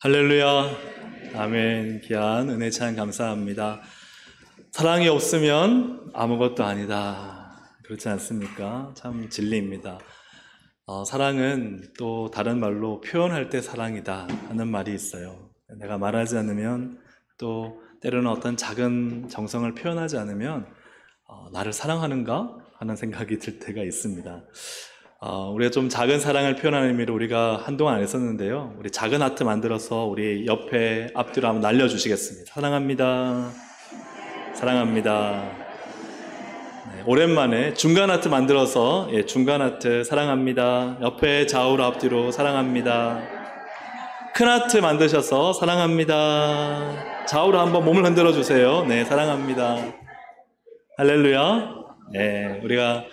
할렐루야. 아멘. 귀한 은혜 찬 감사합니다. 사랑이 없으면 아무것도 아니다. 그렇지 않습니까? 참 진리입니다. 사랑은 또 다른 말로 표현할 때 사랑이다 하는 말이 있어요. 내가 말하지 않으면, 또 때로는 어떤 작은 정성을 표현하지 않으면 나를 사랑하는가 하는 생각이 들 때가 있습니다. 우리가 좀 작은 사랑을 표현하는 의미로 우리가 한동안 안 했었는데요. 우리 작은 하트 만들어서 우리 옆에 앞뒤로 한번 날려주시겠습니다. 사랑합니다. 사랑합니다. 네, 오랜만에 중간 하트 만들어서, 중간 하트 사랑합니다. 옆에 좌우로 앞뒤로 사랑합니다. 큰 하트 만드셔서 사랑합니다. 좌우로 한번 몸을 흔들어 주세요. 네, 사랑합니다. 할렐루야. 네, 우리가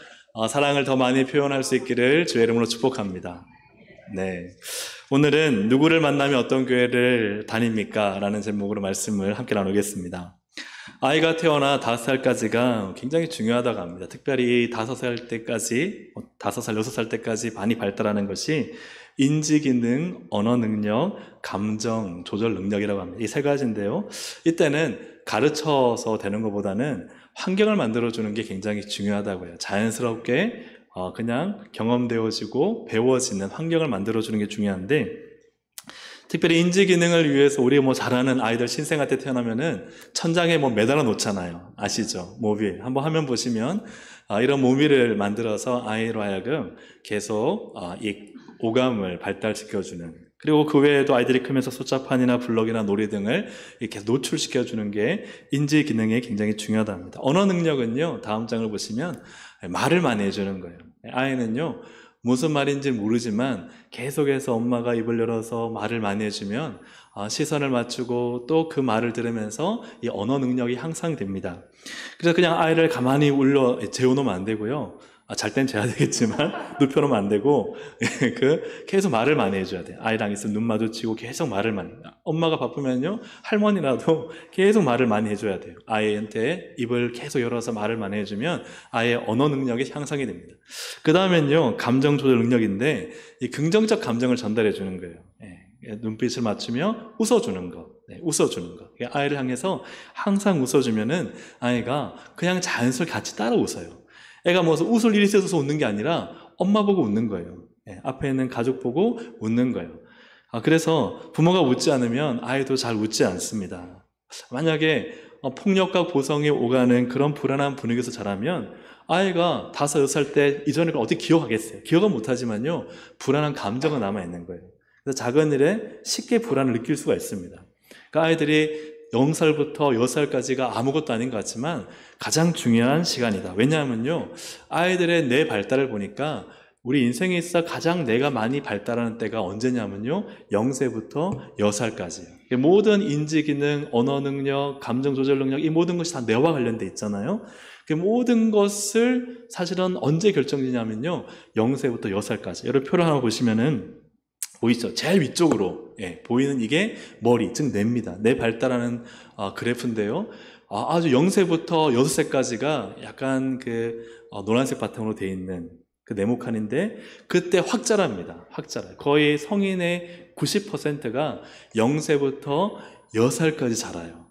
사랑을 더 많이 표현할 수 있기를 주의 이름으로 축복합니다. 네, 오늘은 누구를 만나면 어떤 교회를 다닙니까? 라는 제목으로 말씀을 함께 나누겠습니다. 아이가 태어나 5살까지가 굉장히 중요하다고 합니다. 특별히 5살 때까지, 5살, 6살 때까지 많이 발달하는 것이 인지기능, 언어능력, 감정, 조절 능력이라고 합니다. 이 세 가지인데요. 이때는 가르쳐서 되는 것보다는 환경을 만들어주는 게 굉장히 중요하다고 해요. 자연스럽게 그냥 경험되어지고 배워지는 환경을 만들어주는 게 중요한데, 특별히 인지기능을 위해서 우리 잘하는 아이들 신생아 때 태어나면은 천장에 매달아 놓잖아요. 아시죠? 모빌. 한번 화면 보시면 이런 모빌을 만들어서 아이로 하여금 계속 이 오감을 발달시켜주는, 그리고 그 외에도 아이들이 크면서 숫자판이나 블럭이나 놀이 등을 이렇게 노출시켜주는 게 인지 기능에 굉장히 중요하답니다. 언어 능력은요, 다음 장을 보시면 말을 많이 해주는 거예요. 아이는요, 무슨 말인지 모르지만 계속해서 엄마가 입을 열어서 말을 많이 해주면 시선을 맞추고 또 그 말을 들으면서 이 언어 능력이 향상됩니다. 그래서 그냥 아이를 가만히 재워놓으면 안 되고요. 잘 땐 재야 되겠지만 눕혀놓으면 안 되고 계속 말을 많이 해줘야 돼요. 아이랑 있으면 눈 마주치고 계속 말을 많이. 엄마가 바쁘면요, 할머니라도 계속 말을 많이 해줘야 돼요. 아이한테 입을 계속 열어서 말을 많이 해주면 아이의 언어 능력이 향상이 됩니다. 그 다음엔요, 감정 조절 능력인데, 이 긍정적 감정을 전달해 주는 거예요. 눈빛을 맞추며 웃어주는 거. 웃어주는 거. 아이를 향해서 항상 웃어주면은 아이가 그냥 자연스럽게 같이 따라 웃어요. 애가 웃을 일이 있어서 웃는 게 아니라 엄마 보고 웃는 거예요. 앞에 있는 가족 보고 웃는 거예요. 그래서 부모가 웃지 않으면 아이도 잘 웃지 않습니다. 만약에 폭력과 고성이 오가는 그런 불안한 분위기에서 자라면 아이가 5, 6살 때 이전에 걸 어떻게 기억하겠어요? 기억은 못하지만요, 불안한 감정은 남아있는 거예요. 그래서 작은 일에 쉽게 불안을 느낄 수가 있습니다. 그러니까 아이들이 0살부터 6살까지가 아무것도 아닌 것 같지만 가장 중요한 시간이다. 왜냐하면요, 아이들의 뇌 발달을 보니까 우리 인생에 있어 가장 뇌가 많이 발달하는 때가 언제냐면요, 0세부터 6살까지예요. 모든 인지기능, 언어능력, 감정조절 능력, 이 모든 것이 다 뇌와 관련돼 있잖아요. 그 모든 것을 사실은 언제 결정되냐면요, 0세부터 6살까지. 여러분 표를 하나 보시면은 보이죠? 제일 위쪽으로 보이는 이게 머리, 즉 뇌입니다. 뇌 발달하는 그래프인데요. 아주 0세부터 6세까지가 약간 노란색 바탕으로 되어 있는 그 네모칸인데, 그때 확 자랍니다. 확 자라요. 거의 성인의 90%가 0세부터 6살까지 자라요.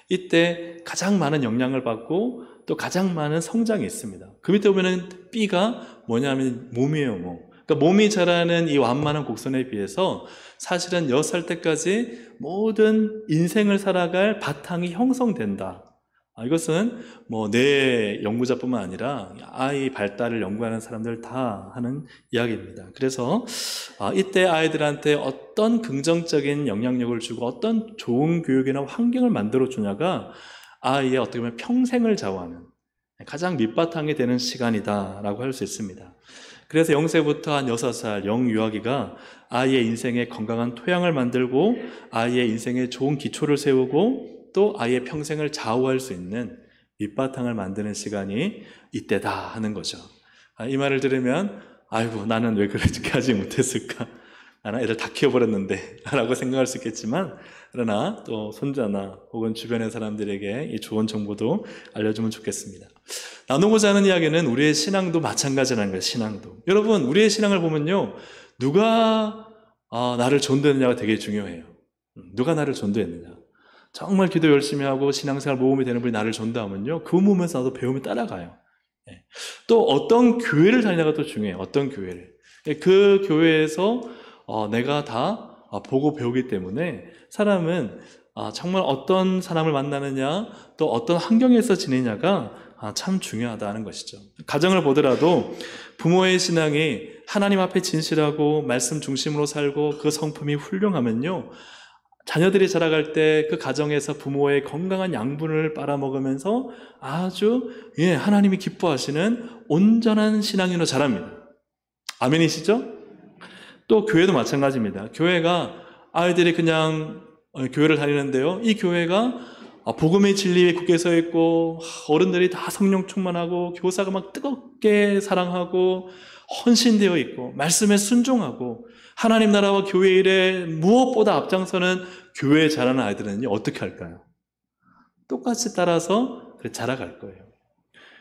이때 가장 많은 영향을 받고 또 가장 많은 성장이 있습니다. 그 밑에 보면은 B가 뭐냐면 몸이에요, 몸. 그러니까 몸이 자라는 이 완만한 곡선에 비해서 사실은 6살 때까지 모든 인생을 살아갈 바탕이 형성된다. 이것은 뇌 연구자뿐만 아니라 아이 발달을 연구하는 사람들 다 하는 이야기입니다. 그래서 이때 아이들한테 어떤 긍정적인 영향력을 주고 어떤 좋은 교육이나 환경을 만들어 주냐가 아이의 어떻게 보면 평생을 좌우하는 가장 밑바탕이 되는 시간이다라고 할 수 있습니다. 그래서 0세부터 한 6살 영유아기가 아이의 인생에 건강한 토양을 만들고 아이의 인생에 좋은 기초를 세우고 또 아이의 평생을 좌우할 수 있는 밑바탕을 만드는 시간이 이때다 하는 거죠. 이 말을 들으면 아이고, 나는 왜 그렇게 하지 못했을까? 나는 애들 다 키워버렸는데 라고 생각할 수 있겠지만, 그러나 또 손자나 혹은 주변의 사람들에게 이 좋은 정보도 알려주면 좋겠습니다. 나누고자 하는 이야기는 우리의 신앙도 마찬가지라는 거예요. 신앙도. 여러분, 우리의 신앙을 보면요, 누가 나를 존대느냐가 되게 중요해요. 누가 나를 전도했느냐? 정말 기도 열심히 하고 신앙생활 모험이 되는 분이 나를 전도하면요, 그 모험에서 나도 배우면 따라가요. 또 어떤 교회를 다니냐가 또 중요해요. 어떤 교회를. 그 교회에서 내가 다 보고 배우기 때문에 사람은 정말 어떤 사람을 만나느냐, 또 어떤 환경에서 지내냐가 참 중요하다는 것이죠. 가정을 보더라도 부모의 신앙이 하나님 앞에 진실하고 말씀 중심으로 살고 그 성품이 훌륭하면요, 자녀들이 자라갈 때 그 가정에서 부모의 건강한 양분을 빨아먹으면서 아주 하나님이 기뻐하시는 온전한 신앙인으로 자랍니다. 아멘이시죠? 또 교회도 마찬가지입니다. 교회가 아이들이 그냥 교회를 다니는데요, 이 교회가 복음의 진리에 굳게 서 있고 어른들이 다 성령 충만하고 교사가 막 뜨겁게 사랑하고 헌신되어 있고 말씀에 순종하고 하나님 나라와 교회 일에 무엇보다 앞장서는 교회에 자라는 아이들은요, 어떻게 할까요? 똑같이 따라서 자라갈 거예요.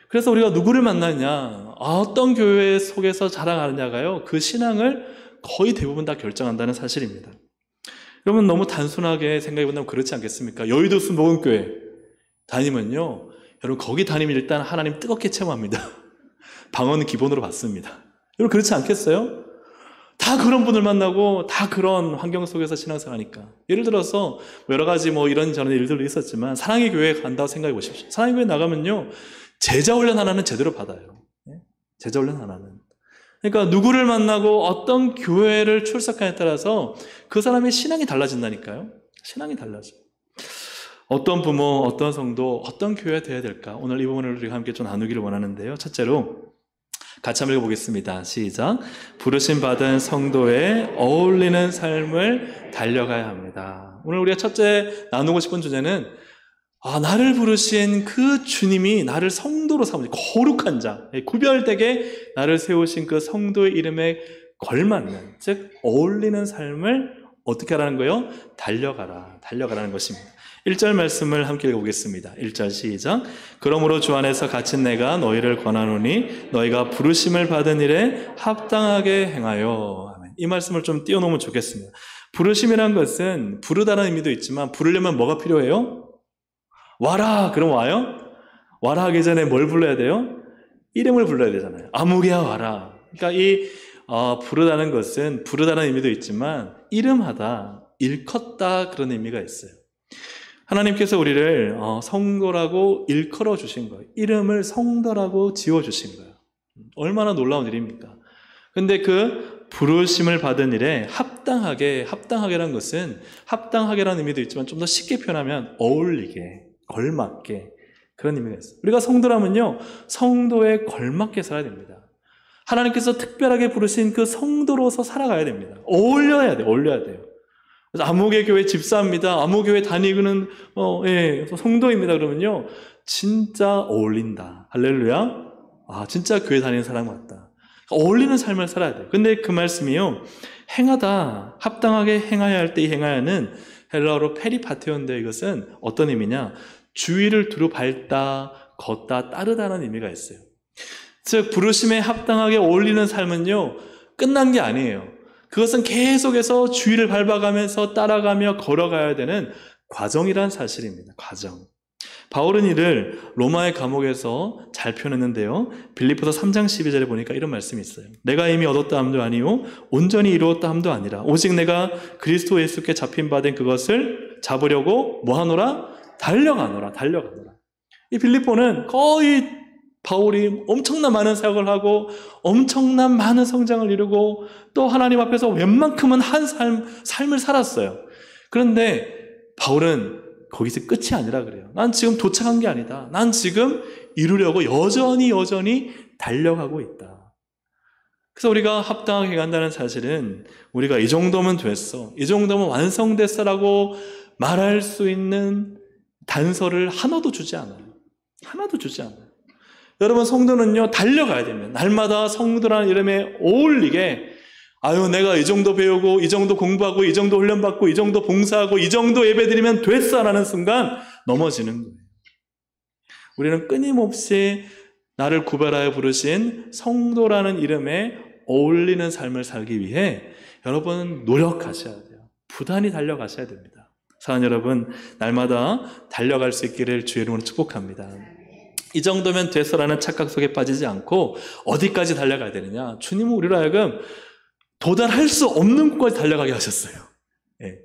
그래서 우리가 누구를 만나냐, 어떤 교회 속에서 자라가느냐가요, 그 신앙을 거의 대부분 다 결정한다는 사실입니다. 여러분, 너무 단순하게 생각해 본다면 그렇지 않겠습니까? 여의도 순복음교회 다니면요, 여러분 거기 다니면 일단 하나님 뜨겁게 체험합니다. 방언은 기본으로 받습니다. 여러분 그렇지 않겠어요? 다 그런 분을 만나고 다 그런 환경 속에서 신앙생활하니까. 예를 들어서 여러 가지 이런저런 일들도 있었지만 사랑의 교회에 간다고 생각해 보십시오. 사랑의 교회 나가면요, 제자 훈련 하나는 제대로 받아요. 제자 훈련 하나는. 그러니까 누구를 만나고 어떤 교회를 출석하냐에 따라서 그 사람의 신앙이 달라진다니까요. 신앙이 달라져. 어떤 부모, 어떤 성도, 어떤 교회가 되어야 될까? 오늘 이 부분을 우리가 함께 좀 나누기를 원하는데요. 첫째로 같이 한번 읽어보겠습니다. 시작. 부르심 받은 성도에 어울리는 삶을 달려가야 합니다. 오늘 우리가 첫째 나누고 싶은 주제는 나를 부르신 그 주님이 나를 성도로 삼으신 거룩한 자, 구별되게 나를 세우신 그 성도의 이름에 걸맞는, 즉 어울리는 삶을 어떻게 하라는 거예요? 달려가라는 것입니다. 1절 말씀을 함께 읽어보겠습니다. 1절 시작. 그러므로 주 안에서 갇힌 내가 너희를 권하노니 너희가 부르심을 받은 일에 합당하게 행하여. 아멘. 이 말씀을 좀 띄워놓으면 좋겠습니다. 부르심이란 것은 부르다는 의미도 있지만 부르려면 뭐가 필요해요? 와라! 그럼 와요? 와라 하기 전에 뭘 불러야 돼요? 이름을 불러야 되잖아요. 아무개야 와라. 그러니까 이 부르다는 것은 부르다는 의미도 있지만 이름하다, 일컫다 그런 의미가 있어요. 하나님께서 우리를 성도라고 일컬어 주신 거예요. 이름을 성도라고 지어주신 거예요. 얼마나 놀라운 일입니까? 근데 그 부르심을 받은 일에 합당하게라는 것은 합당하게라는 의미도 있지만 좀 더 쉽게 표현하면 어울리게, 걸맞게 그런 의미가 있어요. 우리가 성도라면요, 성도에 걸맞게 살아야 됩니다. 하나님께서 특별하게 부르신 그 성도로서 살아가야 됩니다. 어울려야 돼요. 그래서 아무개 교회 집사입니다. 아무교회 다니고는 성도입니다. 그러면요, 진짜 어울린다. 할렐루야. 진짜 교회 다니는 사람 같다. 어울리는 삶을 살아야 돼요. 근데 그 말씀이요, 행하다, 합당하게 행하여야 할 때 이 행하여는 헬라어로 페리파테온데 이것은 어떤 의미냐? 주위를 두루 밟다, 걷다, 따르다는 의미가 있어요. 즉 부르심에 합당하게 어울리는 삶은요, 끝난 게 아니에요. 그것은 계속해서 주위를 밟아가면서 따라가며 걸어가야 되는 과정이란 사실입니다. 과정. 바울은 이를 로마의 감옥에서 잘 표현했는데요. 빌립보서 3장 12절에 보니까 이런 말씀이 있어요. 내가 이미 얻었다 함도 아니요 온전히 이루었다 함도 아니라 오직 내가 그리스도 예수께 잡힌 바 된 그것을 잡으려고 뭐하노라? 달려가노라. 이 빌립보는 거의 바울이 엄청난 많은 사역을 하고 엄청난 많은 성장을 이루고 또 하나님 앞에서 웬만큼은 한 삶을 살았어요. 그런데 바울은 거기서 끝이 아니라 그래요. 난 지금 도착한 게 아니다. 난 지금 이루려고 여전히 달려가고 있다. 그래서 우리가 합당하게 간다는 사실은 우리가 이 정도면 됐어, 이 정도면 완성됐어라고 말할 수 있는 단서를 하나도 주지 않아요. 여러분, 성도는요, 달려가야 됩니다. 날마다 성도라는 이름에 어울리게, 내가 이 정도 배우고, 이 정도 공부하고, 이 정도 훈련받고, 이 정도 봉사하고, 이 정도 예배드리면 됐어 라는 순간 넘어지는 거예요. 우리는 끊임없이 나를 구별하여 부르신 성도라는 이름에 어울리는 삶을 살기 위해 여러분 노력하셔야 돼요. 부단히 달려가셔야 됩니다. 사랑하는 여러분, 날마다 달려갈 수 있기를 주의 이름으로 축복합니다. 이 정도면 됐어라는 착각 속에 빠지지 않고 어디까지 달려가야 되느냐? 주님은 우리로 하여금 도달할 수 없는 곳까지 달려가게 하셨어요. 예.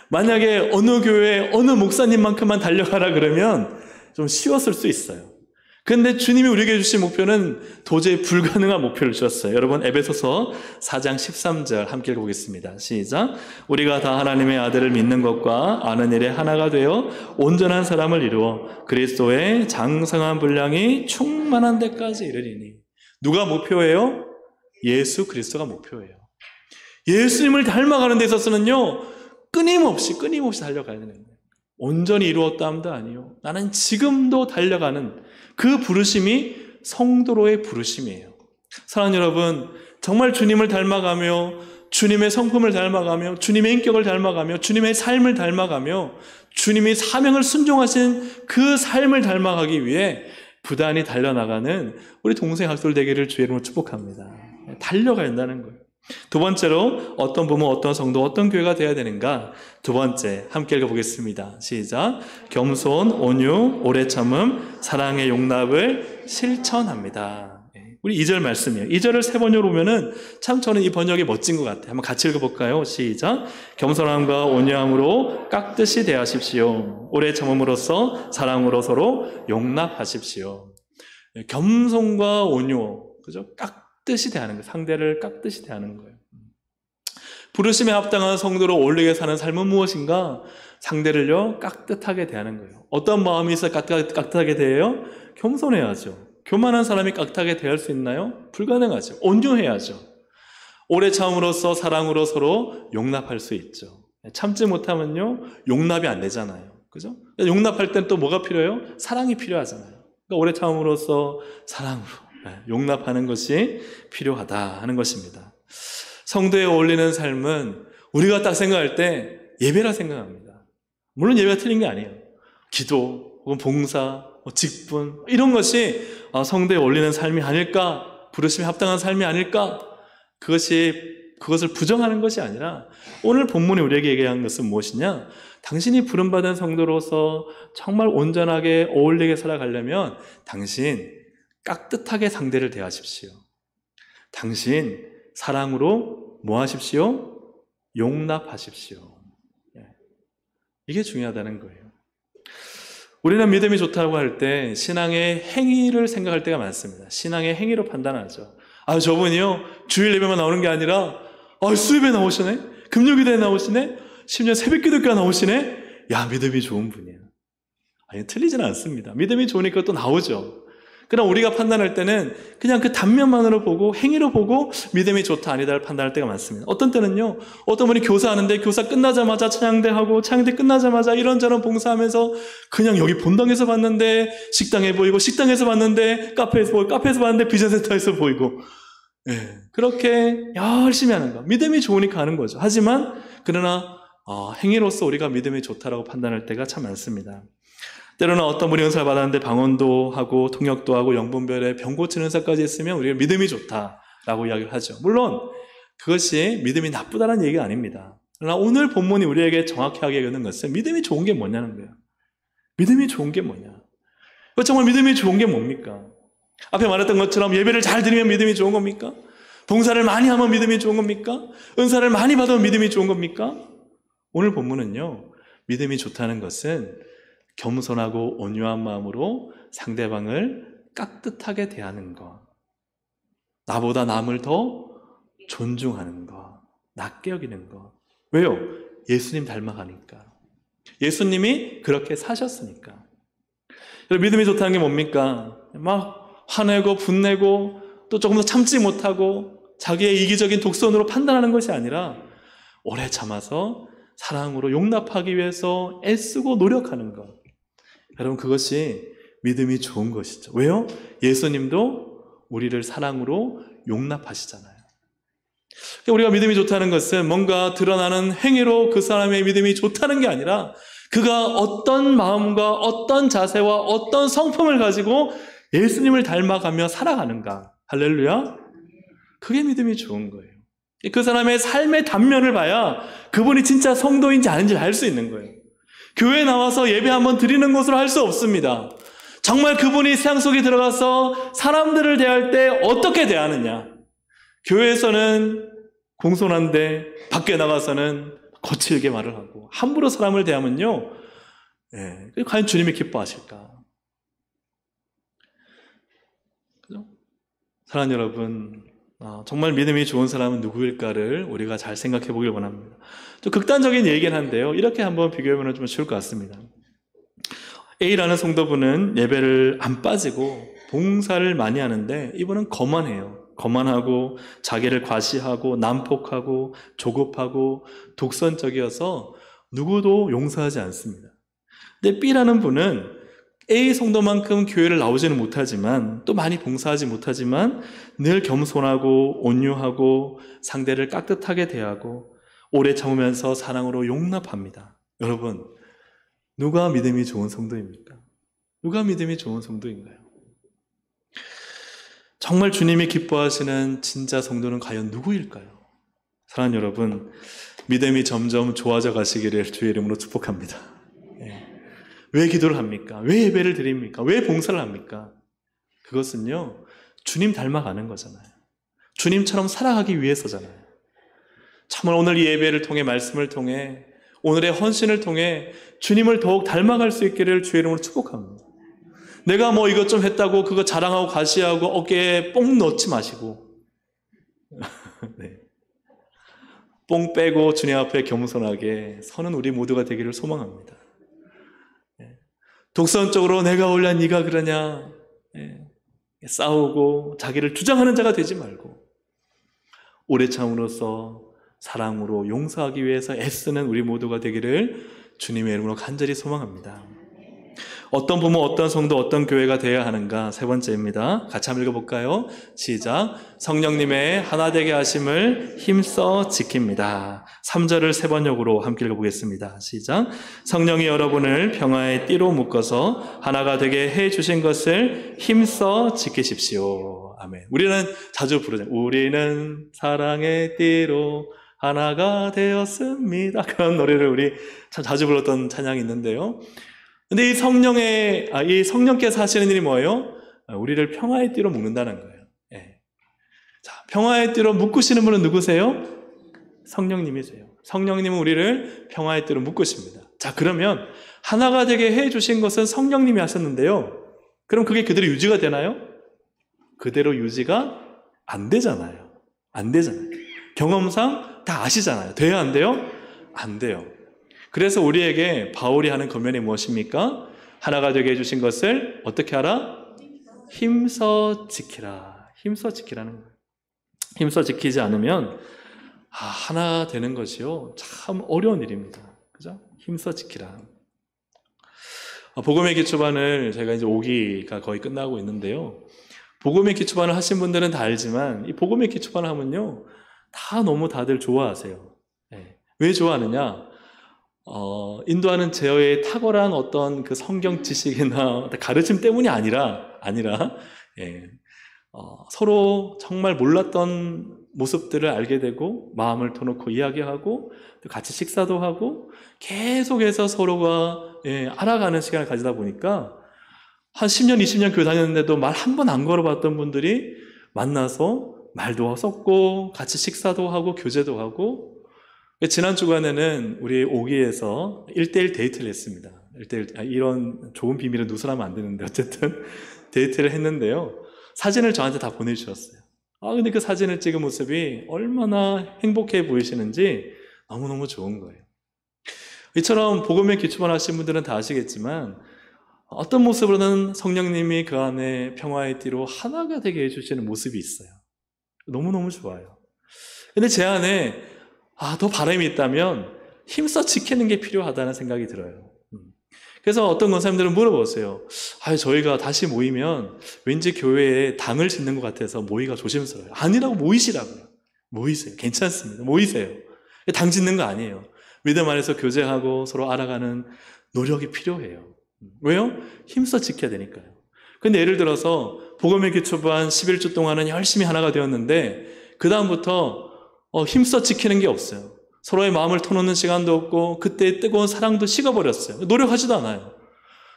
만약에 어느 교회 어느 목사님만큼만 달려가라 그러면 좀 쉬웠을 수 있어요. 근데 주님이 우리에게 주신 목표는 도저히 불가능한 목표를 주셨어요. 여러분, 에베소서 4장 13절 함께 읽어보겠습니다. 시작. 우리가 다 하나님의 아들을 믿는 것과 아는 일에 하나가 되어 온전한 사람을 이루어 그리스도의 장성한 분량이 충만한 데까지 이르리니. 누가 목표예요? 예수 그리스도가 목표예요. 예수님을 닮아가는 데 있어서는요, 끊임없이 달려가야 되는 거예요. 온전히 이루었다함도 아니요. 나는 지금도 달려가는 그 부르심이 성도로의 부르심이에요. 사랑하는 여러분, 정말 주님을 닮아가며 주님의 성품을 닮아가며 주님의 인격을 닮아가며 주님의 삶을 닮아가며 주님이 사명을 순종하신 그 삶을 닮아가기 위해 부단히 달려나가는 우리 동생 학술 되기를 주의 이름으로 축복합니다. 달려가야 한다는 거예요. 두 번째로 어떤 부모, 어떤 성도, 어떤 교회가 되어야 되는가? 두 번째 함께 읽어보겠습니다. 시작. 겸손, 온유, 오래 참음, 사랑의 용납을 실천합니다. 우리 2절 말씀이에요. 2절을 세 번역으로 보면은 참 저는 이 번역이 멋진 것 같아요. 한번 같이 읽어볼까요? 시작. 겸손함과 온유함으로 깍듯이 대하십시오. 오래 참음으로써 사랑으로 서로 용납하십시오. 겸손과 온유, 그죠? 깍듯이 대하는 거예요. 상대를 깍듯이 대하는 거예요. 부르심에 합당한 성도로 어울리게 사는 삶은 무엇인가? 상대를요, 깍듯하게 대하는 거예요. 어떤 마음이 있어 깍듯하게 대해요? 겸손해야죠. 교만한 사람이 깍듯하게 대할 수 있나요? 불가능하죠. 온유해야죠. 오래 참음으로써 사랑으로 서로 용납할 수 있죠. 참지 못하면요, 용납이 안 되잖아요. 그죠? 용납할 땐 또 뭐가 필요해요? 사랑이 필요하잖아요. 그러니까 오래 참음으로써 사랑으로 용납하는 것이 필요하다 하는 것입니다. 성도에 어울리는 삶은 우리가 딱 생각할 때 예배라 생각합니다. 물론 예배가 틀린 게 아니에요. 기도, 혹은 봉사, 직분 이런 것이 성도에 어울리는 삶이 아닐까, 부르심에 합당한 삶이 아닐까, 그것을 부정하는 것이 아니라 오늘 본문이 우리에게 얘기한 것은 무엇이냐? 당신이 부름받은 성도로서 정말 온전하게 어울리게 살아가려면 당신 깍듯하게 상대를 대하십시오. 당신 사랑으로 뭐 하십시오? 용납하십시오. 이게 중요하다는 거예요. 우리는 믿음이 좋다고 할 때 신앙의 행위를 생각할 때가 많습니다. 신앙의 행위로 판단하죠. 저분이요, 주일 예배만 나오는 게 아니라 수요일에 나오시네? 금요기도에 나오시네? 심지어 새벽기도가 나오시네? 야, 믿음이 좋은 분이야. 아니, 틀리지는 않습니다. 믿음이 좋으니까 또 나오죠. 그러나 우리가 판단할 때는 그냥 그 단면만으로 보고 행위로 보고 믿음이 좋다 아니다를 판단할 때가 많습니다. 어떤 때는요, 어떤 분이 교사하는데 교사 끝나자마자 찬양대하고 찬양대 끝나자마자 이런저런 봉사하면서 그냥 여기 본당에서 봤는데 식당에 보이고, 식당에서 봤는데 카페에서 보이고, 카페에서 봤는데 비전센터에서 보이고, 그렇게 열심히 하는 거. 믿음이 좋으니까 하는 거죠. 하지만 그러나 행위로서 우리가 믿음이 좋다라고 판단할 때가 참 많습니다. 때로는 어떤 분이 은사를 받았는데 방언도 하고 통역도 하고 영분별에 병 고치는 은사까지 했으면 우리가 믿음이 좋다라고 이야기를 하죠. 물론 그것이 믿음이 나쁘다는 얘기가 아닙니다. 그러나 오늘 본문이 우리에게 정확하게 얘기하는 것은 믿음이 좋은 게 뭐냐는 거예요. 믿음이 좋은 게 뭐냐? 정말 믿음이 좋은 게 뭡니까? 앞에 말했던 것처럼 예배를 잘 드리면 믿음이 좋은 겁니까? 봉사를 많이 하면 믿음이 좋은 겁니까? 은사를 많이 받으면 믿음이 좋은 겁니까? 오늘 본문은요, 믿음이 좋다는 것은 겸손하고 온유한 마음으로 상대방을 깍듯하게 대하는 것, 나보다 남을 더 존중하는 것, 낮게 여기는 것. 왜요? 예수님 닮아가니까. 예수님이 그렇게 사셨으니까. 믿음이 좋다는 게 뭡니까? 막 화내고 분내고 또 조금 더 참지 못하고 자기의 이기적인 독선으로 판단하는 것이 아니라 오래 참아서 사랑으로 용납하기 위해서 애쓰고 노력하는 것. 여러분, 그것이 믿음이 좋은 것이죠. 왜요? 예수님도 우리를 사랑으로 용납하시잖아요. 우리가 믿음이 좋다는 것은 뭔가 드러나는 행위로 그 사람의 믿음이 좋다는 게 아니라 그가 어떤 마음과 어떤 자세와 어떤 성품을 가지고 예수님을 닮아가며 살아가는가. 할렐루야. 그게 믿음이 좋은 거예요. 그 사람의 삶의 단면을 봐야 그분이 진짜 성도인지 아닌지 알 수 있는 거예요. 교회에 나와서 예배 한번 드리는 것으로 할 수 없습니다. 정말 그분이 세상 속에 들어가서 사람들을 대할 때 어떻게 대하느냐. 교회에서는 공손한데 밖에 나가서는 거칠게 말을 하고 함부로 사람을 대하면요. 과연 주님이 기뻐하실까? 그죠? 사랑하는 여러분, 정말 믿음이 좋은 사람은 누구일까를 우리가 잘 생각해 보길 원합니다. 좀 극단적인 얘기긴 한데요. 이렇게 한번 비교해보면 좀 쉬울 것 같습니다. A라는 성도분은 예배를 안 빠지고 봉사를 많이 하는데 이분은 거만해요. 거만하고 자기를 과시하고 난폭하고 조급하고 독선적이어서 누구도 용서하지 않습니다. 근데 B라는 분은 A 성도만큼 교회를 나오지는 못하지만 또 많이 봉사하지 못하지만 늘 겸손하고 온유하고 상대를 깍듯하게 대하고 오래 참으면서 사랑으로 용납합니다. 여러분, 누가 믿음이 좋은 성도입니까? 누가 믿음이 좋은 성도인가요? 정말 주님이 기뻐하시는 진짜 성도는 과연 누구일까요? 사랑하는 여러분, 믿음이 점점 좋아져 가시기를 주의 이름으로 축복합니다. 왜 기도를 합니까? 왜 예배를 드립니까? 왜 봉사를 합니까? 그것은요, 주님 닮아가는 거잖아요. 주님처럼 살아가기 위해서잖아요. 정말 오늘 이 예배를 통해, 말씀을 통해, 오늘의 헌신을 통해 주님을 더욱 닮아갈 수 있기를 주의 이름으로 축복합니다. 내가 뭐 이것 좀 했다고 그거 자랑하고 과시하고 어깨에 뽕 넣지 마시고 네. 뽕 빼고 주님 앞에 겸손하게 서는 우리 모두가 되기를 소망합니다. 독선적으로 내가 올려 네가 그러냐 싸우고 자기를 주장하는 자가 되지 말고 오래 참음으로써 사랑으로 용서하기 위해서 애쓰는 우리 모두가 되기를 주님의 이름으로 간절히 소망합니다. 어떤 부모, 어떤 성도, 어떤 교회가 되어야 하는가? 세 번째입니다. 같이 한번 읽어볼까요? 시작. 성령님의 하나 되게 하심을 힘써 지킵니다. 3절을 세 번역으로 함께 읽어보겠습니다. 시작. 성령이 여러분을 평화의 띠로 묶어서 하나가 되게 해주신 것을 힘써 지키십시오. 아멘. 우리는 자주 부르죠. 우리는 사랑의 띠로 하나가 되었습니다. 그런 노래를 우리 참 자주 불렀던 찬양이 있는데요. 근데 이 성령께서 하시는 일이 뭐예요? 우리를 평화의 띠로 묶는다는 거예요. 자, 평화의 띠로 묶으시는 분은 누구세요? 성령님이세요. 성령님은 우리를 평화의 띠로 묶으십니다. 자, 그러면 하나가 되게 해주신 것은 성령님이 하셨는데요. 그럼 그게 그대로 유지가 되나요? 그대로 유지가 안 되잖아요. 안 되잖아요. 경험상 다 아시잖아요. 돼요? 안 돼요? 안 돼요. 그래서 우리에게 바울이 하는 권면이 무엇입니까? 하나가 되게 해주신 것을 어떻게 하라? 힘써 지키라. 힘써 지키라는 거예요. 힘써 지키지 않으면 하나 되는 것이요, 참 어려운 일입니다. 그죠? 힘써 지키라. 복음의 기초반을 제가 이제 5기가 거의 끝나고 있는데요. 복음의 기초반을 하신 분들은 다 알지만 이 복음의 기초반을 하면요, 다 너무 다들 좋아하세요. 왜 좋아하느냐? 인도하는 제어의 탁월한 어떤 그 성경 지식이나 가르침 때문이 아니라 서로 정말 몰랐던 모습들을 알게 되고 마음을 터놓고 이야기하고 또 같이 식사도 하고 계속해서 서로가 알아가는 시간을 가지다 보니까 한 10년, 20년 교회 다녔는데도 말 한 번 안 걸어봤던 분들이 만나서 말도 섞고 같이 식사도 하고 교제도 하고. 지난 주간에는 우리 5기에서 1대1 데이트를 했습니다. 1대1, 이런 좋은 비밀을 누설하면 안 되는데 어쨌든 데이트를 했는데요. 사진을 저한테 다 보내주셨어요. 근데 그 사진을 찍은 모습이 얼마나 행복해 보이시는지 너무너무 좋은 거예요. 이처럼 복음의 기초반 하신 분들은 다 아시겠지만 어떤 모습으로는 성령님이 그 안에 평화의 띠로 하나가 되게 해주시는 모습이 있어요. 너무너무 좋아요. 근데 제 안에 더 바람이 있다면 힘써 지키는 게 필요하다는 생각이 들어요. 그래서 어떤 권사님들은 물어보세요. 저희가 다시 모이면 왠지 교회에 당을 짓는 것 같아서 모이기가 조심스러워요. 아니라고, 모이시라고요. 모이세요. 괜찮습니다. 모이세요. 당 짓는 거 아니에요. 믿음 안에서 교제하고 서로 알아가는 노력이 필요해요. 왜요? 힘써 지켜야 되니까요. 근데 예를 들어서 복음의 기초반 11주 동안은 열심히 하나가 되었는데 그 다음부터 힘써 지키는 게 없어요. 서로의 마음을 터놓는 시간도 없고 그때의 뜨거운 사랑도 식어버렸어요. 노력하지도 않아요.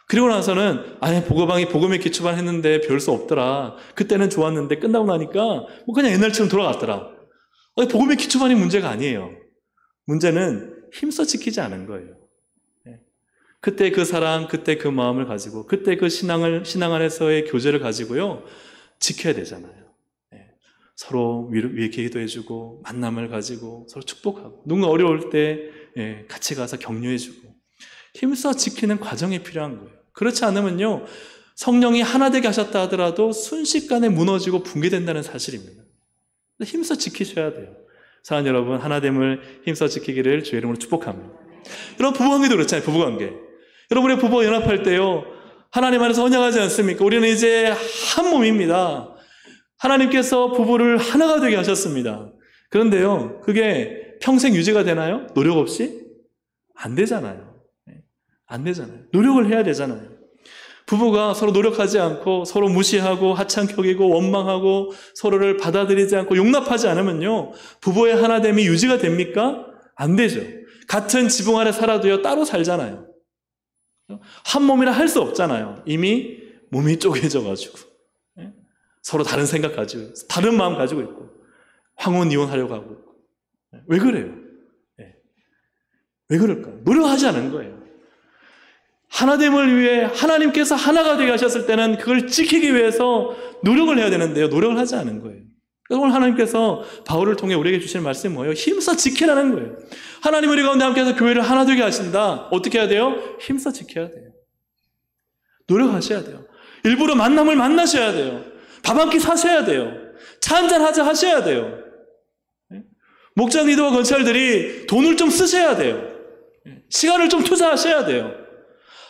그리고 나서는 복음의 기초반 했는데 별 수 없더라. 그때는 좋았는데 끝나고 나니까 뭐 그냥 옛날처럼 돌아갔더라. 복음의 기초반이 문제가 아니에요. 문제는 힘써 지키지 않은 거예요. 그때 그 사랑, 그때 그 마음을 가지고 그때 그 신앙 안에서의 교제를 가지고요 지켜야 되잖아요. 서로 위에 기도해주고 만남을 가지고 서로 축복하고 누군가 어려울 때 같이 가서 격려해주고 힘써 지키는 과정이 필요한 거예요. 그렇지 않으면요 성령이 하나 되게 하셨다 하더라도 순식간에 무너지고 붕괴된다는 사실입니다. 힘써 지키셔야 돼요. 사랑하는 여러분, 하나됨을 힘써 지키기를 주의 이름으로 축복합니다. 여러분, 부부관계도 그렇잖아요. 부부관계. 여러분의 부부가 연합할 때요 하나님 안에서 언약하지 않습니까? 우리는 이제 한 몸입니다. 하나님께서 부부를 하나가 되게 하셨습니다. 그런데요 그게 평생 유지가 되나요? 노력 없이? 안 되잖아요. 안 되잖아요. 노력을 해야 되잖아요. 부부가 서로 노력하지 않고 서로 무시하고 하찮게 여기고 원망하고 서로를 받아들이지 않고 용납하지 않으면요 부부의 하나됨이 유지가 됩니까? 안 되죠. 같은 지붕 아래 살아도요 따로 살잖아요. 한 몸이라 할 수 없잖아요. 이미 몸이 쪼개져 가지고 서로 다른 생각 가지고 다른 마음 가지고 있고 황혼 이혼하려고 하고 있고. 왜 그래요? 왜 그럴까요? 노력하지 않은 거예요. 하나됨을 위해 하나님께서 하나가 되게 하셨을 때는 그걸 지키기 위해서 노력을 해야 되는데요 노력을 하지 않은 거예요. 그래서 오늘 하나님께서 바울을 통해 우리에게 주시는 말씀이 뭐예요? 힘써 지키라는 거예요. 하나님 우리 가운데 함께해서 교회를 하나 되게 하신다. 어떻게 해야 돼요? 힘써 지켜야 돼요. 노력하셔야 돼요. 일부러 만남을 만나셔야 돼요. 밥 한 끼 사셔야 돼요. 차 한잔 하셔야 돼요. 목자 리더와 건설들이 돈을 좀 쓰셔야 돼요. 시간을 좀 투자하셔야 돼요.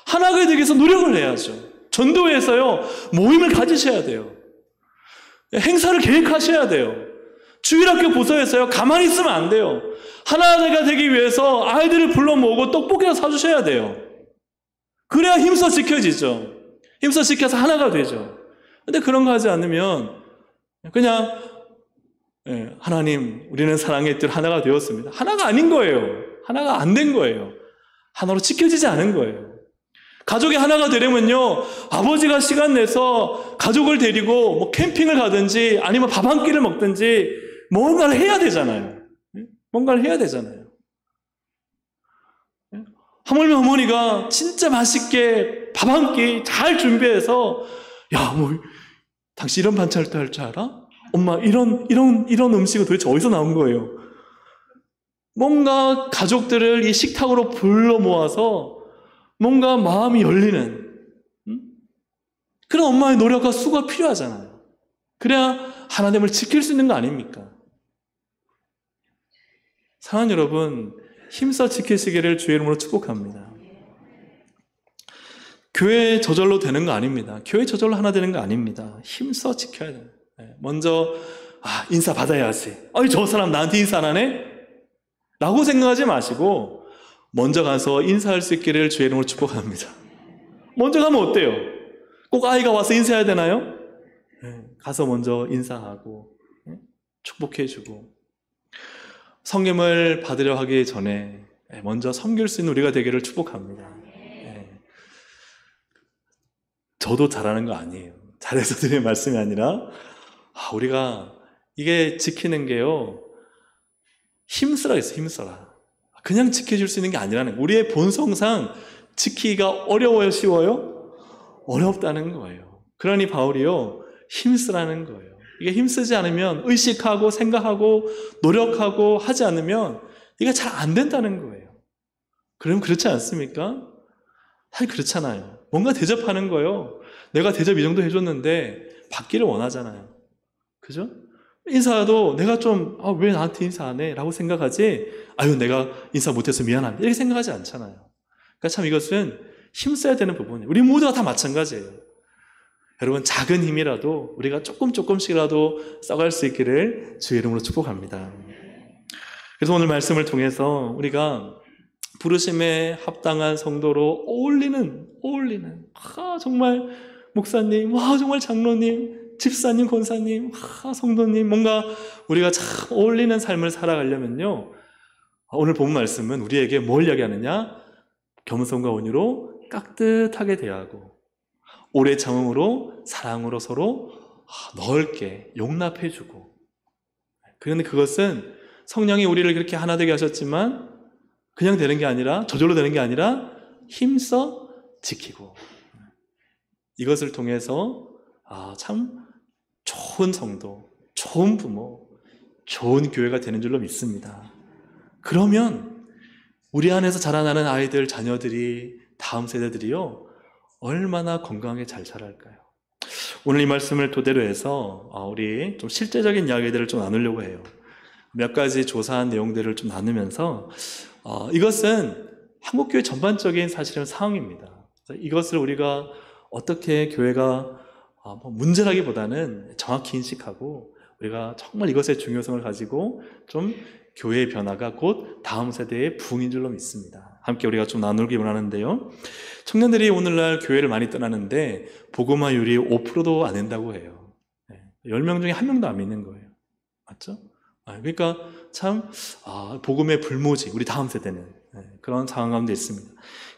하나가 되기 위해서 노력을 해야죠. 전도회에서요 모임을 가지셔야 돼요. 행사를 계획하셔야 돼요. 주일학교 부서에서요 가만히 있으면 안 돼요. 하나가 되기 위해서 아이들을 불러 모으고 떡볶이를 사주셔야 돼요. 그래야 힘써 지켜지죠. 힘써 지켜서 하나가 되죠. 근데 그런 거 하지 않으면 그냥 하나님 우리는 사랑의 뜰 하나가 되었습니다. 하나가 아닌 거예요. 하나가 안 된 거예요. 하나로 지켜지지 않은 거예요. 가족이 하나가 되려면요 아버지가 시간 내서 가족을 데리고 뭐 캠핑을 가든지 아니면 밥 한 끼를 먹든지 뭔가를 해야 되잖아요. 뭔가를 해야 되잖아요. 하물며 어머니가 진짜 맛있게 밥 한 끼 잘 준비해서 야, 뭐 당신 이런 반찬을 할 줄 알아? 엄마 이런 음식은 도대체 어디서 나온 거예요? 뭔가 가족들을 이 식탁으로 불러 모아서 뭔가 마음이 열리는 그런 엄마의 노력과 수고가 필요하잖아요. 그래야 하나님을 지킬 수 있는 거 아닙니까? 사랑하는 여러분, 힘써 지키시기를 주의 이름으로 축복합니다. 교회 저절로 되는 거 아닙니다. 교회 저절로 하나 되는 거 아닙니다. 힘써 지켜야 돼요. 먼저 인사 받아야지. 저 사람 나한테 인사 안 하네? 라고 생각하지 마시고 먼저 가서 인사할 수 있기를 주의 이름으로 축복합니다. 먼저 가면 어때요? 꼭 아이가 와서 인사해야 되나요? 가서 먼저 인사하고 축복해주고 성김을 받으려 하기 전에 먼저 섬길 수 있는 우리가 되기를 축복합니다. 저도 잘하는 거 아니에요. 잘해서 드리는 말씀이 아니라 우리가 이게 지키는 게요 힘쓰라 했어요. 힘써라. 그냥 지켜줄 수 있는 게 아니라는 거예요. 우리의 본성상 지키기가 어려워요? 쉬워요? 어렵다는 거예요. 그러니 바울이요 힘쓰라는 거예요. 이게 힘쓰지 않으면 의식하고 생각하고 노력하고 하지 않으면 이게 잘 안 된다는 거예요. 그럼 그렇지 않습니까? 사실 그렇잖아요. 뭔가 대접하는 거요 내가 대접 이 정도 해줬는데 받기를 원하잖아요. 그죠? 인사도 내가 좀 왜 나한테 인사 안 해? 라고 생각하지 내가 인사 못해서 미안합니다 이렇게 생각하지 않잖아요. 그러니까 참 이것은 힘써야 되는 부분이에요. 우리 모두가 다 마찬가지예요. 여러분 작은 힘이라도 우리가 조금씩이라도 써갈 수 있기를 주의 이름으로 축복합니다. 그래서 오늘 말씀을 통해서 우리가 부르심에 합당한 성도로 어울리는 정말 목사님, 정말 장로님, 집사님, 권사님, 성도님 뭔가 우리가 참 어울리는 삶을 살아가려면요 오늘 본 말씀은 우리에게 뭘 이야기하느냐? 겸손과 온유로 깍듯하게 대하고 오래 참음으로 사랑으로 서로 넓게 용납해주고. 그런데 그것은 성령이 우리를 그렇게 하나 되게 하셨지만 그냥 되는 게 아니라, 저절로 되는 게 아니라 힘써 지키고, 이것을 통해서 참 좋은 성도, 좋은 부모, 좋은 교회가 되는 줄로 믿습니다. 그러면 우리 안에서 자라나는 아이들, 자녀들이, 다음 세대들이요, 얼마나 건강하게 잘 자랄까요? 오늘 이 말씀을 토대로 해서 우리 좀 실제적인 이야기들을 좀 나누려고 해요. 몇 가지 조사한 내용들을 좀 나누면서 이것은 한국교회 전반적인 사실은 상황입니다. 이것을 우리가 어떻게 교회가 문제라기보다는 정확히 인식하고 우리가 정말 이것의 중요성을 가지고 좀 교회의 변화가 곧 다음 세대의 부흥인 줄로 믿습니다. 함께 우리가 좀 나누기 원하는데요. 청년들이 오늘날 교회를 많이 떠나는데 복음화율이 5%도 안 된다고 해요. 10명 중에 1명도 안 믿는 거예요. 맞죠? 그러니까 참 복음의 불모지, 우리 다음 세대는 그런 상황 가운데 있습니다.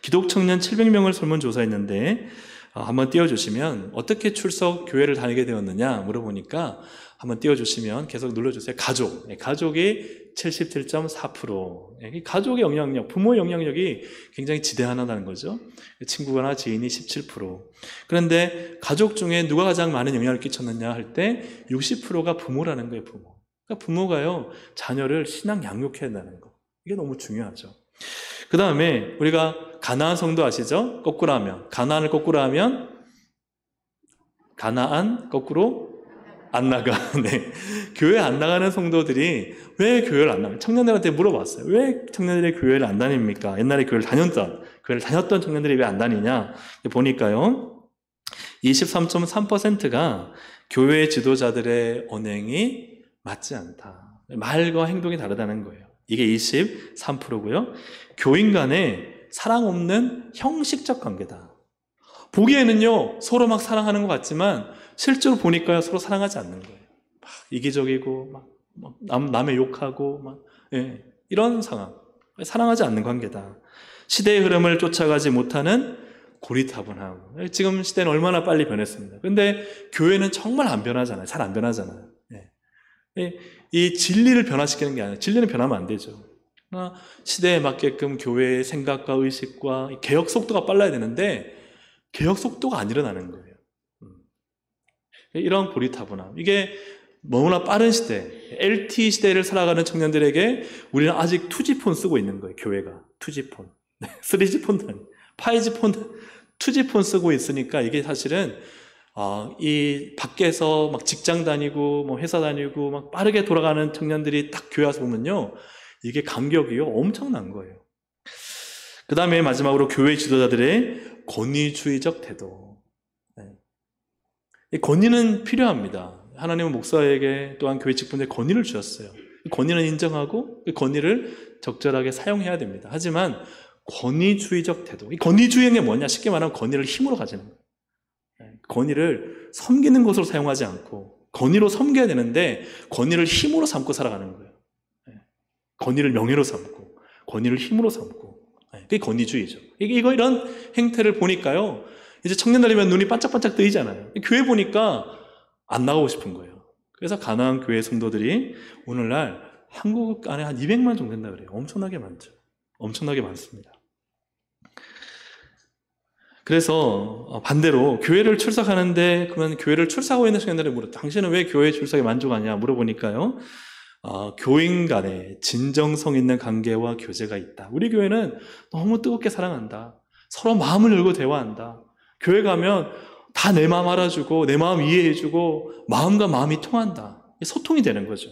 기독 청년 700명을 설문조사했는데 한번 띄워주시면 어떻게 출석 교회를 다니게 되었느냐 물어보니까 한번 띄워주시면 계속 눌러주세요. 가족이 77.4%. 가족의 영향력, 부모의 영향력이 굉장히 지대하다는 거죠. 친구나 지인이 17%. 그런데 가족 중에 누가 가장 많은 영향을 끼쳤느냐 할 때 60%가 부모라는 거예요. 부모. 그러니까 부모가요, 자녀를 신앙 양육해야 한다는 거. 이게 너무 중요하죠. 그 다음에 우리가 가나안 성도 아시죠? 거꾸로 하면, 가나안을 거꾸로 하면 가나안 거꾸로 안 나가. 네. 교회 안 나가는 성도들이 왜 교회를 안 나가요? 청년들한테 물어봤어요. 왜 청년들이 교회를 안 다닙니까? 옛날에 교회를 다녔던 청년들이 왜 안 다니냐? 보니까요, 23.3%가 교회 지도자들의 언행이 맞지 않다. 말과 행동이 다르다는 거예요. 이게 23%고요. 교인 간에 사랑 없는 형식적 관계다. 보기에는요, 서로 막 사랑하는 것 같지만 실제로 보니까요, 서로 사랑하지 않는 거예요. 막 이기적이고, 남의 욕하고, 이런 상황. 사랑하지 않는 관계다. 시대의 흐름을 쫓아가지 못하는 고리타분함. 지금 시대는 얼마나 빨리 변했습니다. 근데 교회는 정말 안 변하잖아요. 잘 안 변하잖아요. 이 진리를 변화시키는 게 아니라, 진리는 변하면 안 되죠. 시대에 맞게끔 교회의 생각과 의식과 개혁 속도가 빨라야 되는데 개혁 속도가 안 일어나는 거예요. 이런 고리타분함, 이게 너무나 빠른 시대, LTE 시대를 살아가는 청년들에게 우리는 아직 2G폰 쓰고 있는 거예요. 교회가 2G폰, 3G폰도 아니에요. 5G폰, 2G폰 쓰고 있으니까 이게 사실은 이 밖에서 막 직장 다니고 회사 다니고 막 빠르게 돌아가는 청년들이 딱 교회 와서 보면요, 이게 간격이요 엄청난 거예요. 그 다음에 마지막으로 교회 지도자들의 권위주의적 태도. 이 권위는 필요합니다. 하나님은 목사에게 또한 교회 직분에 권위를 주셨어요. 권위는 인정하고 그 권위를 적절하게 사용해야 됩니다. 하지만 권위주의적 태도, 이 권위주의는 게 뭐냐? 쉽게 말하면 권위를 힘으로 가지는 거예요. 권위를 섬기는 것으로 사용하지 않고 권위로 섬겨야 되는데 권위를 힘으로 삼고 살아가는 거예요. 권위를 명예로 삼고 권위를 힘으로 삼고, 그게 권위주의죠. 이런 행태를 보니까요, 이제 청년들이면 눈이 반짝반짝 뜨이잖아요. 교회 보니까 안 나가고 싶은 거예요. 그래서 가나안 교회 성도들이 오늘날 한국 안에 한 200만 정도 된다 그래요. 엄청나게 많죠. 엄청나게 많습니다. 그래서 반대로 교회를 출석하는데, 그러면 교회를 출석하고 있는 청년들이 당신은 왜 교회 출석에 만족하냐 물어보니까요, 교인 간에 진정성 있는 관계와 교제가 있다. 우리 교회는 너무 뜨겁게 사랑한다. 서로 마음을 열고 대화한다. 교회 가면 다 내 마음 알아주고 내 마음 이해해주고 마음과 마음이 통한다. 소통이 되는 거죠.